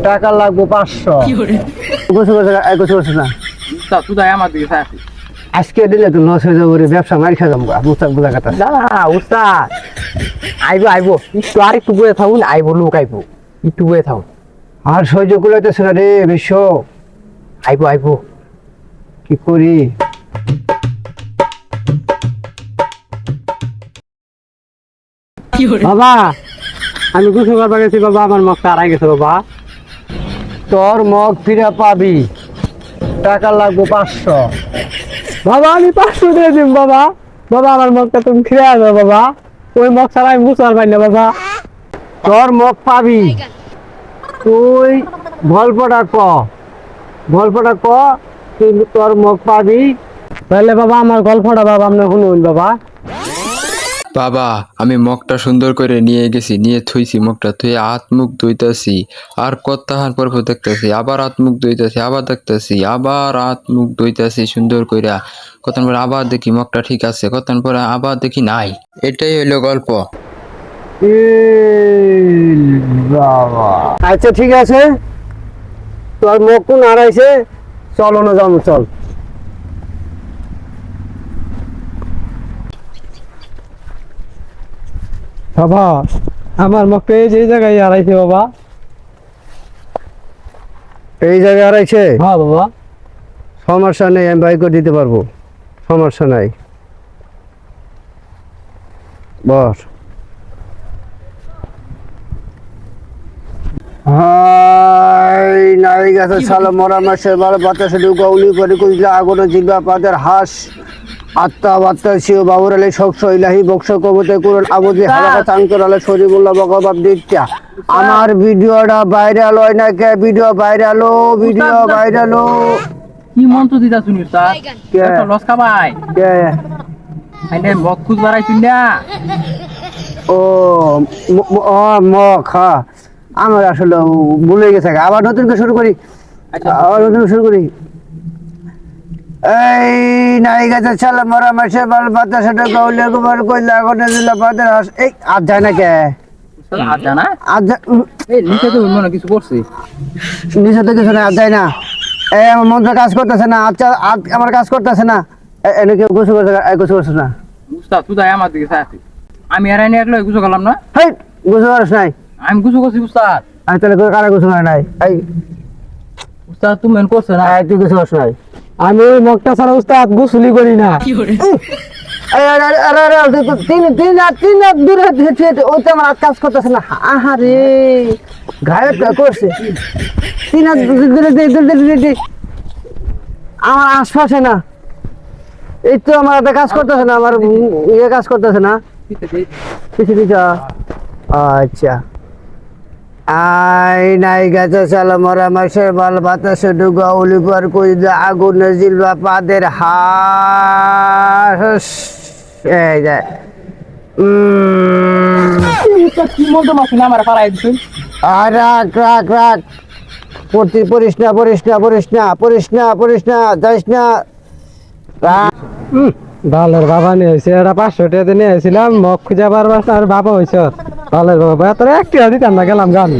টাকা লাগবে 500। গোসল করছে না তুই তাই আমার দিকে চাই আছিস। আজকে দিলে তো লস হয়ে যাবো রে, ব্যবসা মার খেয়ে যাবো বুঝতাম বোঝা কথা। না উস্তাদ আইবো একটু আর একটু বয়ে থাকুন, আইবো লোক আইবো, একটু বয়ে থাকুন। আর সহ্য করতেছে না রে বিশ্ব, আইবো কি করি। বাবা আমি গোসল করবার গেছি বাবা, আমার মগটা হারাই গেছে বাবা। তোর মগ ফিরে পাবি, টাকা লাগবে 500। বাবা আমি 500 দিয়ে দিম বাবা। বাবা আমার মগটা তুমি ফিরে আসবে বাবা, ওই মগ ছাড়া আমি বুঝতে পারি না বাবা। তোর মগ পাবি, তুই গল্পটা ক তুই তোর মগ পাবি। তাহলে বাবা আমার গল্পটা বাবা আপনি শুনুন বাবা। বাবা আমি মগটা সুন্দর করে নিয়ে গেছি, নিয়ে থুইছি, মগটা থুয়ে হাত মুখ ধুইতাছি, আর কতক্ষণ পর দেখতেছি, আবার হাত মুখ ধুইতাছি, আবার দেখতেছি, আবার হাত মুখ ধুইতাছি সুন্দর কইরা, কতক্ষণ পরে আবার দেখি মগটা ঠিক আছে, কতক্ষণ পরে আবার দেখি নাই। এটাই হইলো গল্প। বাবা আচ্ছা ঠিক আছে, তোর মগ কোন হারাইছে, চল না যাবো চল। বাবা আমার মগটা এই যে জায়গায় হারাইছে বাবা। এই জায়গায় হারাইছে, হ্যাঁ বাবা। সমস্যা নেই, আমি বাইক করে দিতে পারবো, সমস্যা নাই, বস। হাই নাই গেছে সালা মরা মাসের বাল বাতাসে ঢুকা উলি করে কুজলা আগুনে জিলবা পাদের হাঁস আত্মা বাত্তা শিও বাবুর আলী শক্ষ ইলাহি বক্স কবতে করুন আবুজি হালাকা চাঙ্কর আলে শরীফুল্লাহ বকবাব দিত্যা। আমার ভিডিওটা ভাইরাল হয় না কে, ভিডিও ভাইরাল কি মন্ত্র দিতা শুনি স্যার? কে? লস খাবাই কে আইনে মগ খুঁজ বাড়াইছি না। ও মখ, হ্যাঁ আমার আসলে ভুলে গেছে, আবার নতুন করে শুরু করি, এই নাই গেছে সালা মরা মাসে বাল বাতাসে ঢোকা উলি গোবর কইলা আগুনে জিলবা পাদের হাঁস। এই আর যায় না কে, আর জানা আর এই নিচে তো মনে কিছু করছে। নিচে তো কিছু না, আর যায় না। এই আমার মন্ত্র কাজ করতেছে না, আচ্ছা আমার কাজ করতেছে না, এনে কেউ গোসল করছে না। উস্তাদ তুই তাই আমার দিকে চাই আছিস। আমি আর আইনে একলাই গুছো গেলাম না। হেই গোসল করিস নাই, আমি গুছো করছি উস্তাদ। আমি তাহলে কারা গোসল করে নাই। এই উস্তাদ তুমি মেন করছে না। তুই গোসল করিস নাই। আমি ওই মগটা ছাড়া উস্তাদ গোসলই করি না। তিন হাত দূরে ওই তো আমার কাজ করতেছে না। আহারে ঘায়টা করছে, তিন হাত দূরে আমার আশপাশে না, এই তো আমার একটা কাজ করতেছে না, আমার ইয়ে কাজ করতেছে না, পিছিয়ে আচ্ছা। আই নাই গেছে সালা মরা মাসের বাল বাতাসে ঢুকা উলিপার কইলা আগুনে জিলবা পাদের হাঁস। এই যে কি মন্ত্র মাসি না আমার পাড়াই দিছেন। আর রাখ পড়িস না যাইস না। বালের বাবা নিয়ে হয়েছে, এটা 500 টাকা নিয়ে আসছিলাম, মগ খুঁজে পারবার আর বাবা হয়েছে বালের বাবা, তোর একটি দিতাম না, গেলাম গান।